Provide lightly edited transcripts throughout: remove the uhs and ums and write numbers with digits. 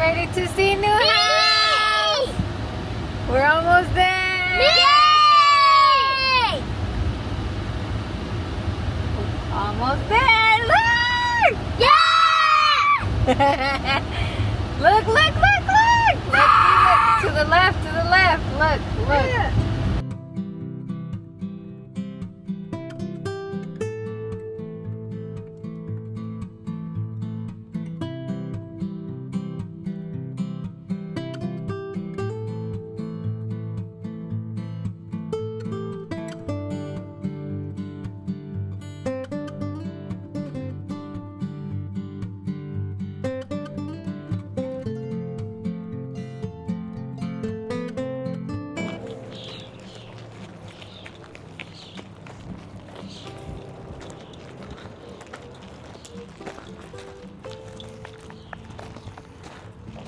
ready to see new house. We're almost there. Yay! Almost there. Look! Yeah! Look, look, look, look! Look, to the left, to the left. Look, look. Yeah.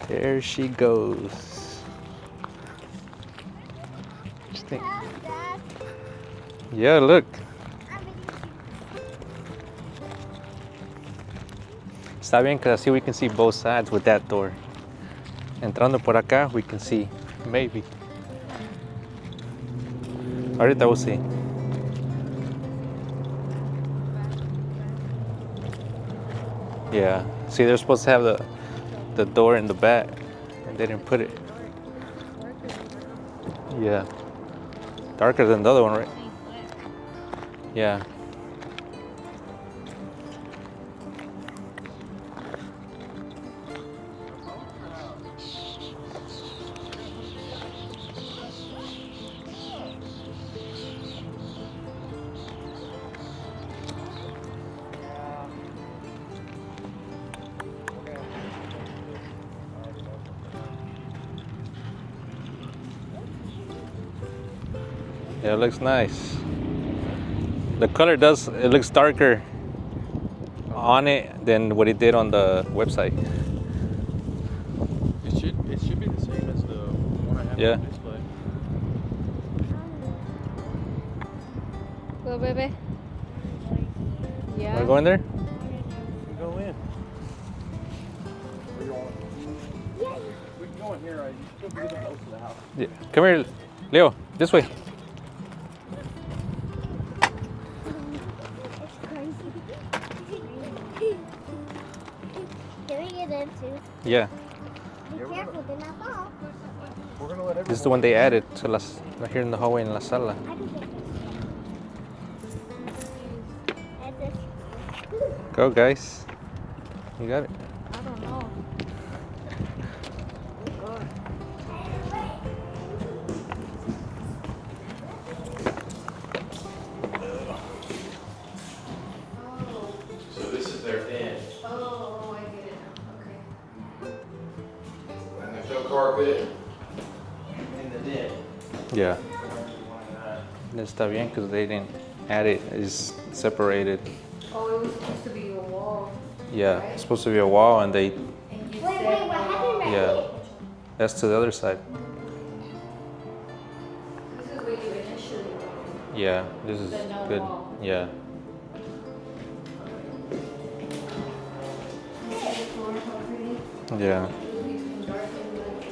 There she goes. Yeah, look. Está bien, because así we can see both sides with that door. Entrando por acá, we can see, maybe. Ahorita we'll see. Yeah, see, they're supposed to have the door in the back, and they didn't put it. Yeah. Darker than the other one, right? Yeah. Yeah, it looks nice. The color it looks darker on it than what it did on the website. It should be the same as the one I have Yeah. on display. Go, baby. Yeah. Wanna go in there? We can go in. Where you want? We can go in here. You still be the most of the house. Yeah. Come here, Leo. This way. Can we get in too? Yeah. Be careful, do not fall. We're gonna let This is the one they added to here in the hallway in la sala. I can get this. And this. Go, guys. You got it. I don't know. So this is their den. Oh, I get it. Okay. And there's no carpet in the den. Yeah. Está bien because they didn't add it. It's separated. Oh, it was supposed to be a wall. Yeah. It's supposed to be a wall, and they. And you Wait, said, what happened right Yeah. here? That's to the other side. This is what you initially wanted. Yeah. This is The no good. wall. Yeah. You see the floor, how pretty? Yeah. Between dark and light.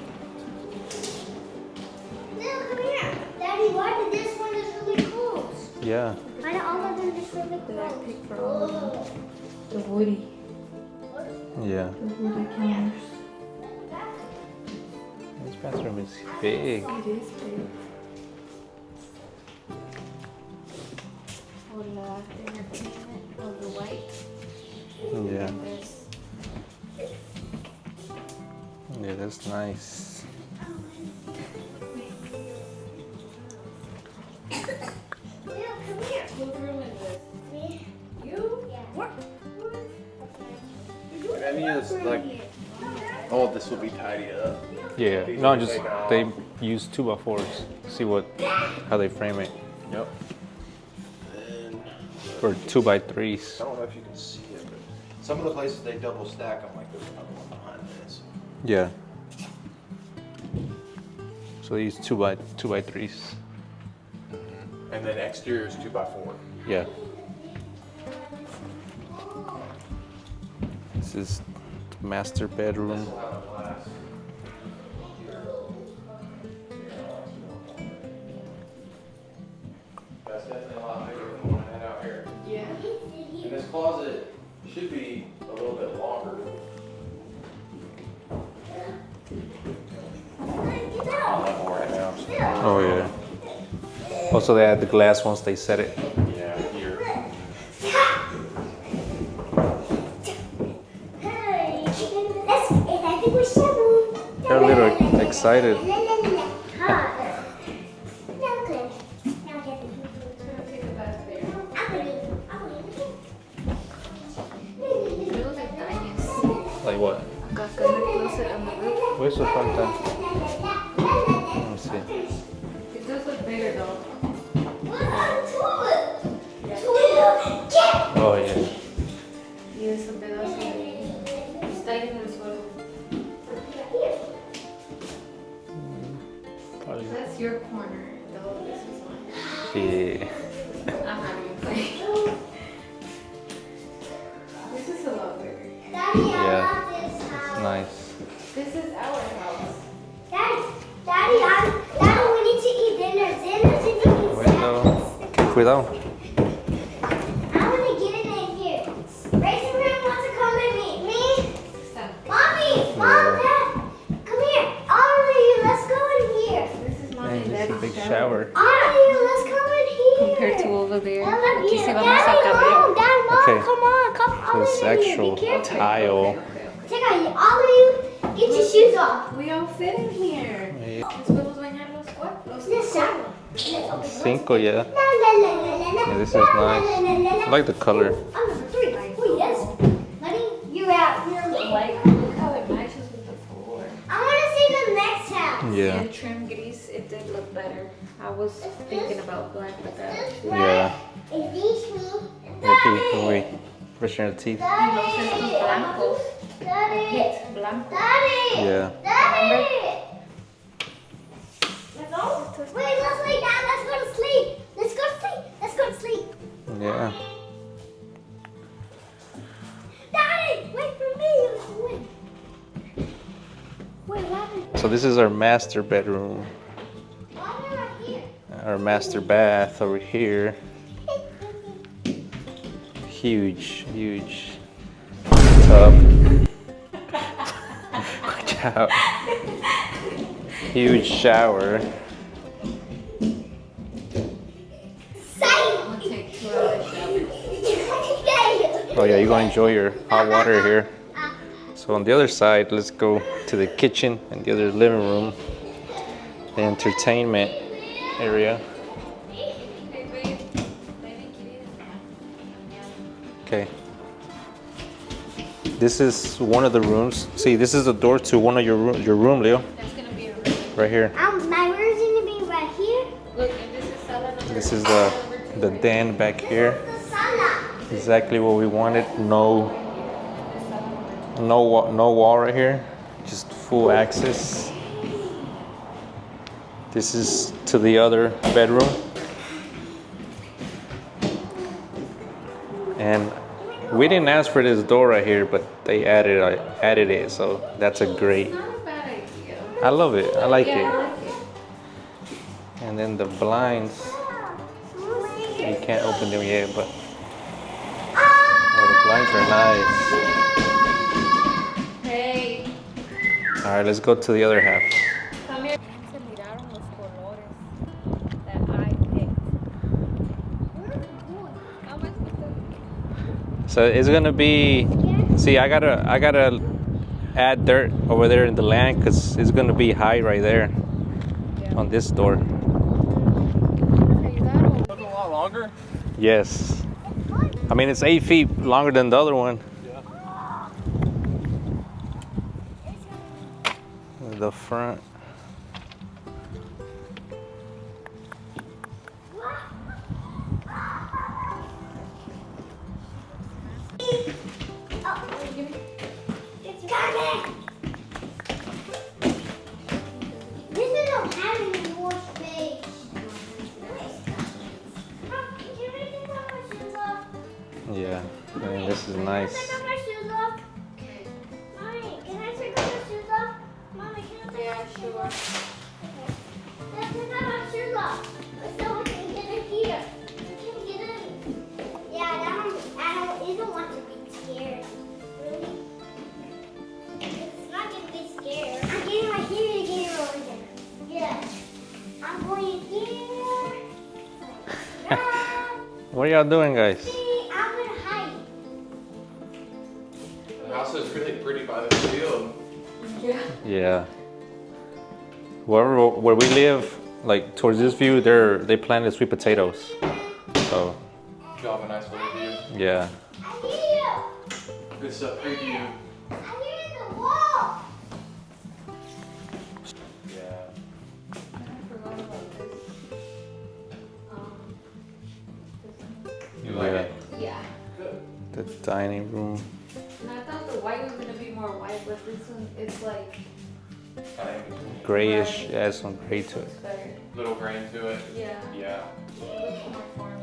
No, come here. Daddy, why did this one just really close? Yeah. Why do all of them just really Did I close? pick for all of them? The woody. Yeah. The woody counters. This bathroom is big. It is big. Oh, la entertainment of the white. Yeah. And this. Yeah, that's nice. Leo, come here. Whose room is this? Me? You? Yeah. Any of this, like, all of this will be tidied up. Yeah. No, just they use 2x4s. See how they frame it. Yep. And Or 2x3s. I don't know if you can see it, but some of the places they double stack them. Like there's another one behind this. Yeah. So they use 2x3s. And then exterior is 2x4. Yeah. This is the master bedroom. glass. That's definitely a lot bigger than the one I had out here. Yeah. And this closet should be a little bit longer. On level right now. Oh yeah. Also, they add the glass once they set it. Yeah, here. They're a little excited. Like what? Where's the front then? Let me see. It does look bigger though. Oh yeah. Y ese pedazo está ahí en el suelo. That's your corner. Though this is mine. Yeah. I'm not even playing. This is a lot bigger. Yeah. It's nice. This is our house. Daddy, we need to eat dinner. Bueno, cuidado. I want to get in here. Raisin Bran wants to come and meet me. Stop. Mommy, Mom, Dad, come here. All of you, let's go in here. This is mine Man, and just a Daddy's big shower. shower. All of you, let's come in here. Compared to over there. I love Aquí you. sí vamos a Daddy, caber. Mom, Dad, Mom, Okay. come on. Come all This of you. actual Be careful. tile. Check out, all of you, get your shoes off. We all fit in here. Yeah. Nos podemos bañar los cuatro. This shower. Let's open it. Cinco, yeah. La, la, la, la, la, la. Yeah, this is La, la, nice. la, la, la, la. I like the color. I'm number 3. Oh, yes. Honey, you're out. You're Like, look how it matches with the floor. I want to see the next house. Yeah. And trim gris, it did look better. I was thinking about black, but that. Yeah. Is these me? Aquí, wait. Brushing your teeth. Estos blancos. Daddy. Hit blanco. Daddy. Yeah. Daddy. Let's go. Wait, let's lay down. Let's go to sleep. Let's go to sleep. Let's go to sleep. Yeah. Daddy, wait for me. Wait, what happened? So this is our master bedroom. Why am I here? Our master bath over here. Huge, huge tub. Watch out. Huge shower. I'm gonna take 2 hours shower. Oh yeah, you're gonna enjoy your hot water here. So on the other side, let's go to the kitchen and the other living room, the entertainment area. Okay. This is one of the rooms. See, this is the door to one of your room, Leo. That's gonna be a room. Right here. My room's gonna be right here. Look, and this is sala number This is number the 2 right den back here. The sala. Exactly what we wanted. No wall right here. Just full access. This is to the other bedroom. And we didn't ask for this door right here, but they added it, so that's a great. Not a bad idea. I love it. I like Yeah, I it. like it. And then the blinds, you can't open them yet, but oh, the blinds are nice. Hey, All right, let's go to the other half. come here. Se miraron los colores that I picked. How much was that? So it's gonna be. See, I gotta add dirt over there in the land because it's gonna be high right there on this door. Took a lot longer. Yes. I mean, it's 8 feet longer than the other one. Yeah. The front. It's coming. This isn't having any more space. Mom, can you take my shoes off? Yeah. Man, this is nice. Can I take my shoes off? Mommy, can I take my shoes off? sure. That's not my shoes off. So we can get it here. We can get it. Yeah, I don't want to be scared. Really? It's not gonna be scared. I'm getting my here to get over there. Yeah. I'm going here. What are y'all doing, guys? See, I'm gonna hide. The house is really pretty by the field. Yeah. Yeah. Where we live, like towards this view, they planted sweet potatoes. So You have a nice little view. yeah. I hear you. It's a preview. I hear the wall. Yeah. I forgot about this. You like it? Yeah. Good. The dining room. And I thought the white was gonna be more white, but this one, it's like Kind of in between. Grayish. Yeah, has some gray to it. it's better. Little grain to it. Yeah. Yeah. It looks more formal.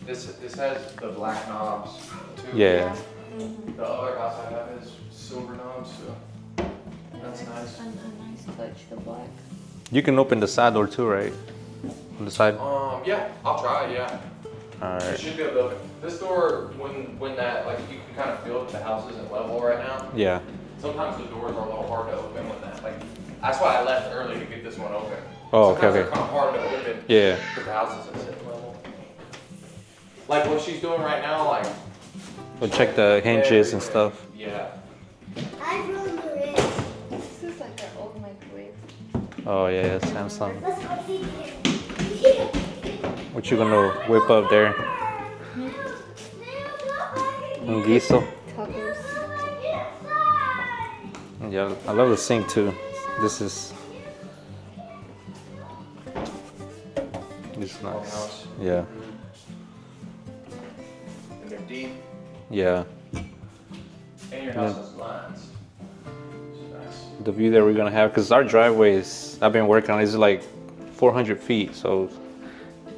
This has the black knobs too. Yeah. Mhm. The other house I have is silver knobs, so that's nice. A nice touch, the black. You can open the side door too, right? On the side. Yeah, I'll try. Yeah. All You right. should be able to open. This door, when that, like, you can kind of feel that the house isn't level right now. Yeah. Sometimes the doors are a little hard to open when that, like, that's why I left early to get this one open. Oh, okay, Sometimes okay. they're kind of hard to open. Yeah. Because the house isn't sitting level. Like what she's doing right now, like. We'll check the hinges and stuff. Yeah. I ruined the wrist. This is like an old microwave. Oh yeah, Samsung. Let's go see here. What you gonna whip up there? Un guiso. Tacos. Yeah, I love the sink too. This is nice. house. Yeah. And they're deep. Yeah. And your house has lines. Which is nice. The view that we're gonna have, because our driveways I've been working on is like 400 feet, so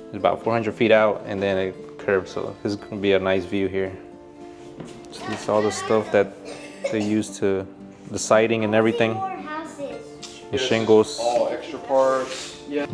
it's about 400 feet out, and then it curves. So this is gonna be a nice view here. So this is all the stuff that they use to the siding and everything, More houses. the shingles. All extra parts. Yeah.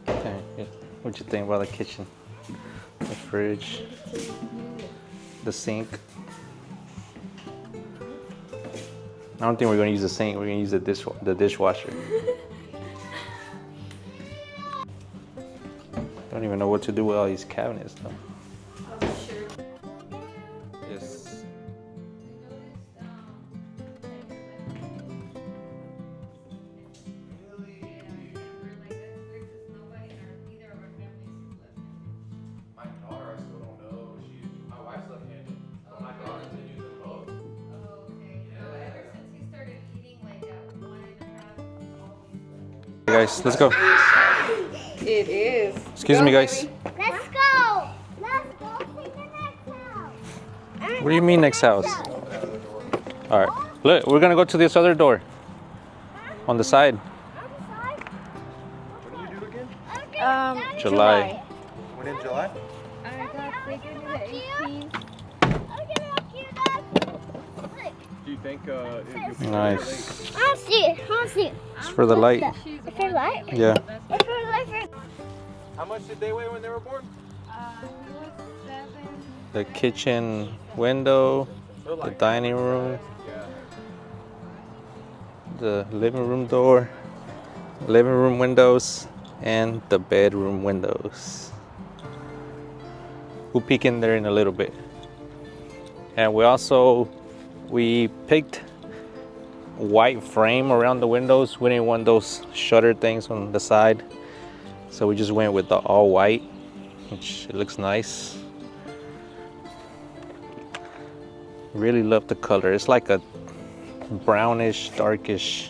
Okay, yeah. What you think about the kitchen, the fridge, the sink? I don't think we're gonna use the sink. We're gonna use the dishwasher. Don't even know what to do with all these cabinets though. Oh, sure. Yes. My daughter, I still don't know. My wife's left-handed. But my daughter's been using both. Hey guys, let's go. It is. Excuse me, guys. Let's go. Let's go to the next house. What do you mean next house? All right. Look, we're gonna go to this other door on the side. When do you do again? July. When in July? I got taken to the 18th. Do you think you'll be Nice. I want to see it. I want to see it. It's for the light. It's for light. Yeah. It's for light. How much did they weigh when they were born? He was 7. The kitchen window, the dining room, Yeah. the living room door, living room windows, and the bedroom windows. We'll peek in there in a little bit. And we picked white frame around the windows. We didn't want those shutter things on the side, so we just went with the all white, which it looks nice. Really love the color. It's like a brownish, darkish.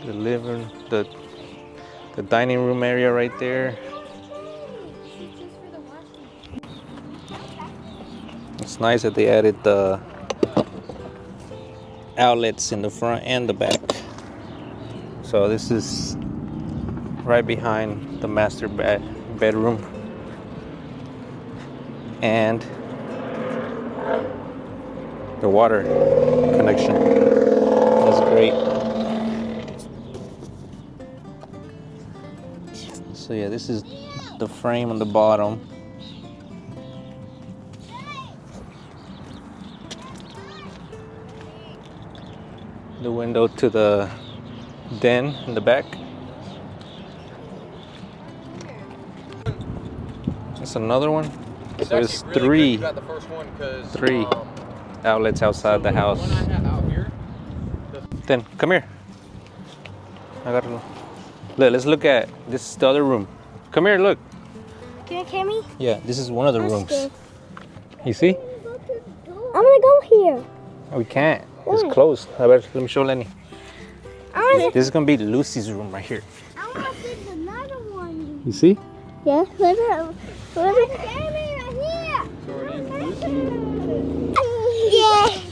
The dining room area right there. It's nice that they added the outlets in the front and the back. So this is right behind the master bedroom. And the water connection is great. So yeah, this is the frame on the bottom. The window to the den in the back. That's another one. So it's really got the first one three outlets outside the house. One I have out here. Then come here. I gotta look. Let's look at this. Is the other room. Come here, look. Can you carry me? Yeah, this is one of the rooms. You see? I'm gonna go here. We can't. It's closed. Let me show Lenny. I This is gonna be Lucy's room right here. want to see another one. You see? Yeah, look at Carry me right here. Yeah.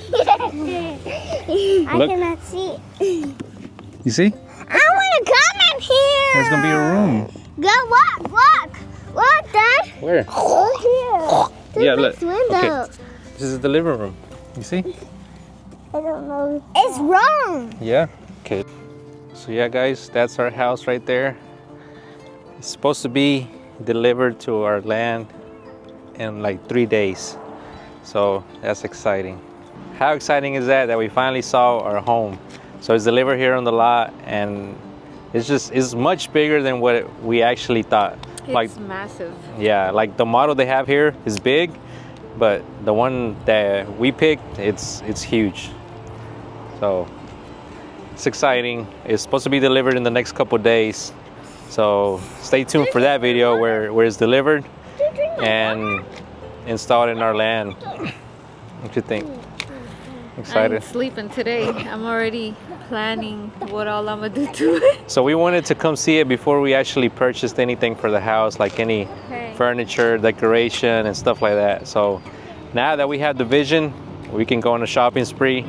I Look. cannot see. You see? I want to come in here. There's gonna be a room. Go look, Dad. Where? Look here. Yeah, look. Window. Okay. This is the living room. You see? I don't know. It's wrong. Yeah. Okay. So yeah, guys, that's our house right there. It's supposed to be delivered to our land in like 3 days. So that's exciting. How exciting is that we finally saw our home? So it's delivered here on the lot, and it's much bigger than what we actually thought. It's massive. Yeah, like the model they have here is big, but the one that we picked, it's huge. So it's exciting. It's supposed to be delivered in the next couple days. So stay tuned for that video where it's delivered and installed in our land. What you think? Excited? I'm sleeping today. I'm already planning what all I'm gonna do to it. So we wanted to come see it before we actually purchased anything for the house, like any furniture, decoration, and stuff like that. So now that we have the vision, we can go on a shopping spree